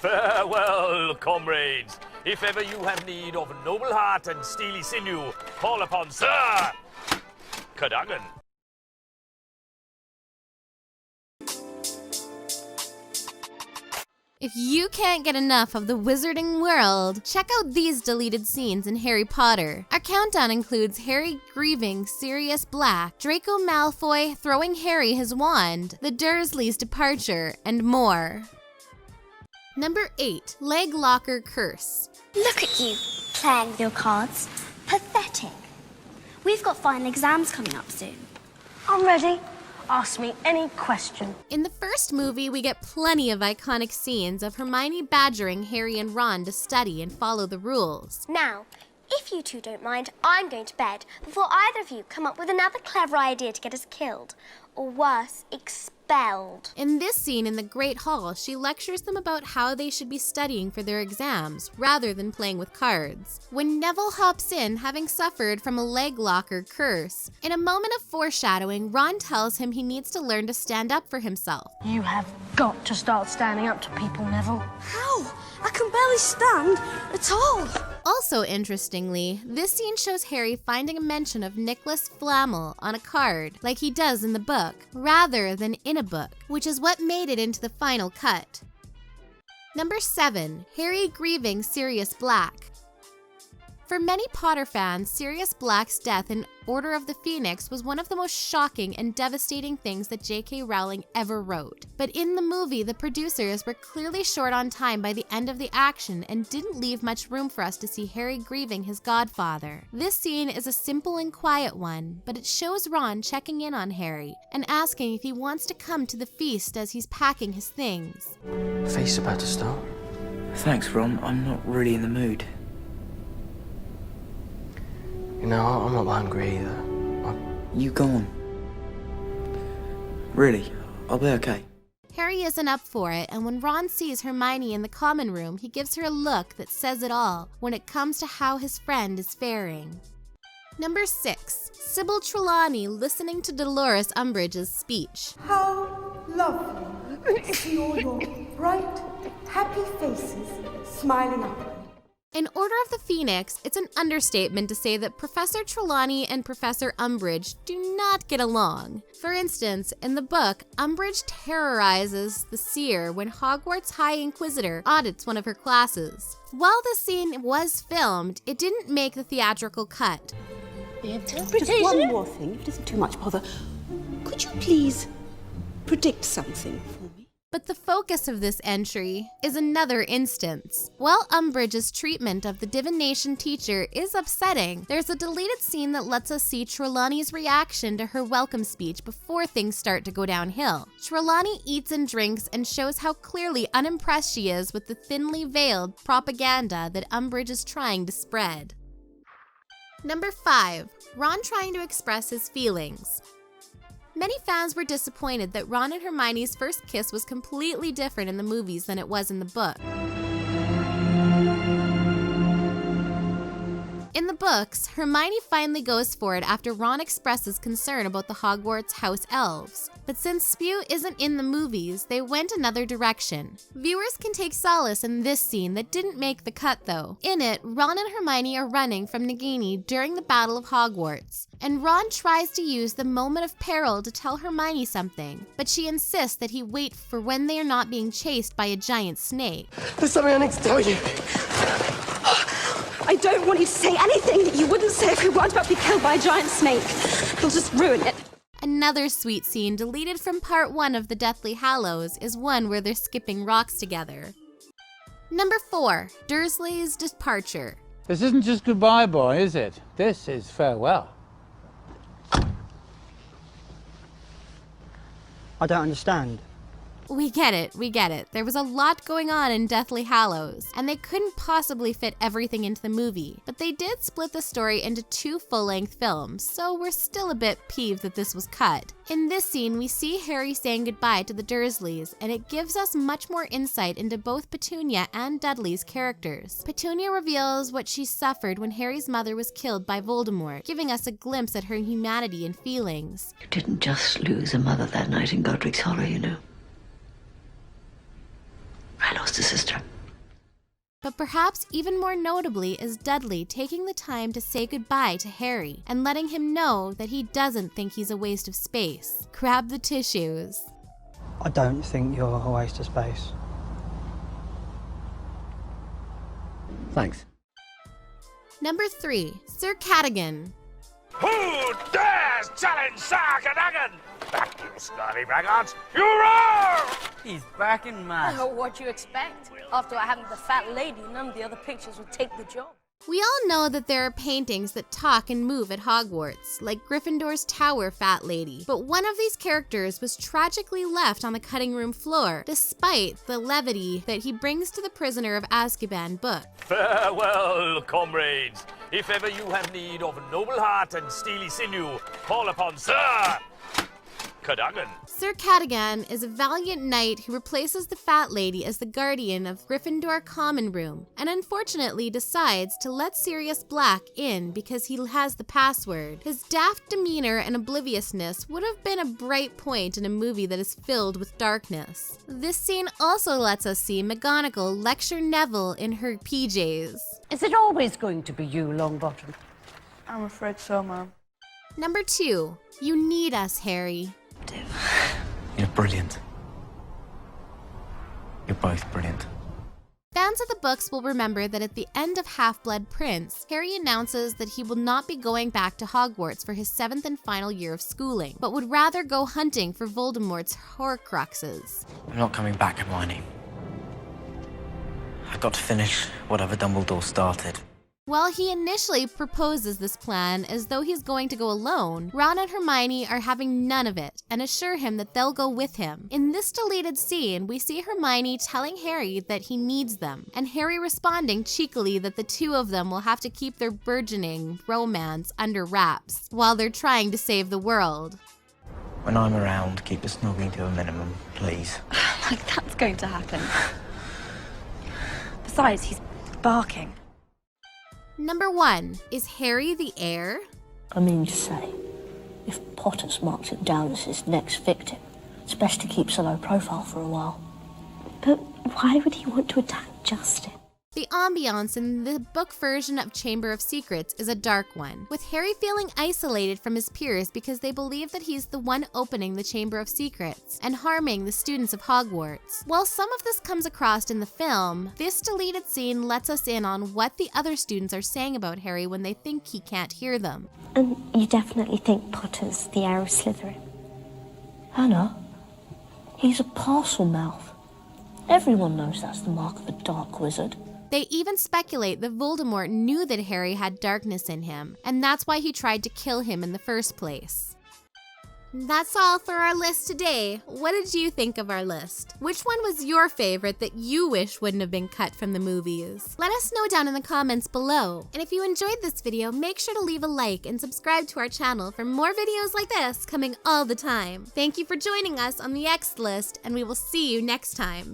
Farewell, comrades. If ever you have need of noble heart and steely sinew, call upon Sir CADOGAN. If you can't get enough of the wizarding world, check out these deleted scenes in Harry Potter. Our countdown includes Harry grieving Sirius Black, Draco Malfoy throwing Harry his wand, the Dursleys' departure, and more. Number 8. Leg Locker Curse. Look at you, playing with your cards. Pathetic. We've got final exams coming up soon. I'm ready. Ask me any question. In the first movie, we get plenty of iconic scenes of Hermione badgering Harry and Ron to study and follow the rules. Now, if you two don't mind, I'm going to bed before either of you come up with another clever idea to get us killed. Or worse, expelled. In this scene in the Great Hall, she lectures them about how they should be studying for their exams, rather than playing with cards. When Neville hops in, having suffered from a leg locker curse, in a moment of foreshadowing, Ron tells him he needs to learn to stand up for himself. You have got to start standing up to people, Neville. How? I can barely stand at all. Also interestingly, this scene shows Harry finding a mention of Nicholas Flamel on a card, like he does in the book, rather than in a book, which is what made it into the final cut. Number 7. Harry grieving Sirius Black. For many Potter fans, Sirius Black's death in Order of the Phoenix was one of the most shocking and devastating things that J.K. Rowling ever wrote. But in the movie, the producers were clearly short on time by the end of the action and didn't leave much room for us to see Harry grieving his godfather. This scene is a simple and quiet one, but it shows Ron checking in on Harry and asking if he wants to come to the feast as he's packing his things. Feast's about to start. Thanks, Ron. I'm not really in the mood. You know, I'm not hungry either. You go on. Really, I'll be okay. Harry isn't up for it, and when Ron sees Hermione in the common room, he gives her a look that says it all when it comes to how his friend is faring. Number 6. Sybil Trelawney listening to Dolores Umbridge's speech. How lovely to see all your bright, happy faces smiling up at me. In Order of the Phoenix, it's an understatement to say that Professor Trelawney and Professor Umbridge do not get along. For instance, in the book, Umbridge terrorizes the seer when Hogwarts High Inquisitor audits one of her classes. While the scene was filmed, it didn't make the theatrical cut. Just one more thing, if it isn't too much bother. Could you please predict something for me? But the focus of this entry is another instance. While Umbridge's treatment of the divination teacher is upsetting, there's a deleted scene that lets us see Trelawney's reaction to her welcome speech before things start to go downhill. Trelawney eats and drinks and shows how clearly unimpressed she is with the thinly veiled propaganda that Umbridge is trying to spread. Number 5. Ron trying to express his feelings. Many fans were disappointed that Ron and Hermione's first kiss was completely different in the movies than it was in the book. In the books, Hermione finally goes for it after Ron expresses concern about the Hogwarts house elves. But since Spew isn't in the movies, they went another direction. Viewers can take solace in this scene that didn't make the cut though. In it, Ron and Hermione are running from Nagini during the Battle of Hogwarts, and Ron tries to use the moment of peril to tell Hermione something, but she insists that he wait for when they are not being chased by a giant snake. There's something I need to tell you. I don't want you to say anything that you wouldn't say if we weren't about to be killed by a giant snake. You'll just ruin it. Another sweet scene deleted from part 1 of the Deathly Hallows is one where they're skipping rocks together. Number 4. Dursley's departure. This isn't just goodbye, boy, is it? This is farewell. I don't understand. We get it. There was a lot going on in Deathly Hallows, and they couldn't possibly fit everything into the movie, but they did split the story into 2 full-length films, so we're still a bit peeved that this was cut. In this scene, we see Harry saying goodbye to the Dursleys, and it gives us much more insight into both Petunia and Dudley's characters. Petunia reveals what she suffered when Harry's mother was killed by Voldemort, giving us a glimpse at her humanity and feelings. You didn't just lose a mother that night in Godric's Hollow, you know. I lost a sister. But perhaps even more notably is Dudley taking the time to say goodbye to Harry and letting him know that he doesn't think he's a waste of space. Grab the tissues. I don't think you're a waste of space. Thanks. Number 3, Sir Cadogan. Who dares challenge Sir Cadogan? Back, you scurvy braggarts! You roar! He's back in mass. What you expect? After having the fat lady, none of the other pictures would take the job. We all know that there are paintings that talk and move at Hogwarts, like Gryffindor's Tower Fat Lady. But one of these characters was tragically left on the cutting room floor, despite the levity that he brings to the Prisoner of Azkaban book. Farewell, comrades. If ever you have need of noble heart and steely sinew, call upon Sir Cadogan. Sir Cadogan is a valiant knight who replaces the Fat Lady as the guardian of Gryffindor Common Room, and unfortunately decides to let Sirius Black in because he has the password. His daft demeanor and obliviousness would have been a bright point in a movie that is filled with darkness. This scene also lets us see McGonagall lecture Neville in her PJs. Is it always going to be you, Longbottom? I'm afraid so, Mum. Number 2, you need us, Harry. You're brilliant. You're both brilliant. Fans of the books will remember that at the end of Half-Blood Prince, Harry announces that he will not be going back to Hogwarts for his 7th and final year of schooling, but would rather go hunting for Voldemort's Horcruxes. I'm not coming back, Hermione. I've got to finish whatever Dumbledore started. While he initially proposes this plan as though he's going to go alone, Ron and Hermione are having none of it and assure him that they'll go with him. In this deleted scene, we see Hermione telling Harry that he needs them, and Harry responding cheekily that the two of them will have to keep their burgeoning romance under wraps while they're trying to save the world. When I'm around, keep the snogging to a minimum, please. Like that's going to happen. Besides, he's barking. Number 1, is Harry the heir? I mean to say, if Potter's marked him down as his next victim, it's best to keep a low profile for a while. But why would he want to attack Justin? The ambiance in the book version of Chamber of Secrets is a dark one, with Harry feeling isolated from his peers because they believe that he's the one opening the Chamber of Secrets and harming the students of Hogwarts. While some of this comes across in the film, this deleted scene lets us in on what the other students are saying about Harry when they think he can't hear them. And you definitely think Potter's the heir of Slytherin? Hannah, he's a parcel mouth. Everyone knows that's the mark of a dark wizard. They even speculate that Voldemort knew that Harry had darkness in him, and that's why he tried to kill him in the first place. That's all for our list today. What did you think of our list? Which one was your favorite that you wish wouldn't have been cut from the movies? Let us know down in the comments below. And if you enjoyed this video, make sure to leave a like and subscribe to our channel for more videos like this coming all the time. Thank you for joining us on the X list, and we will see you next time.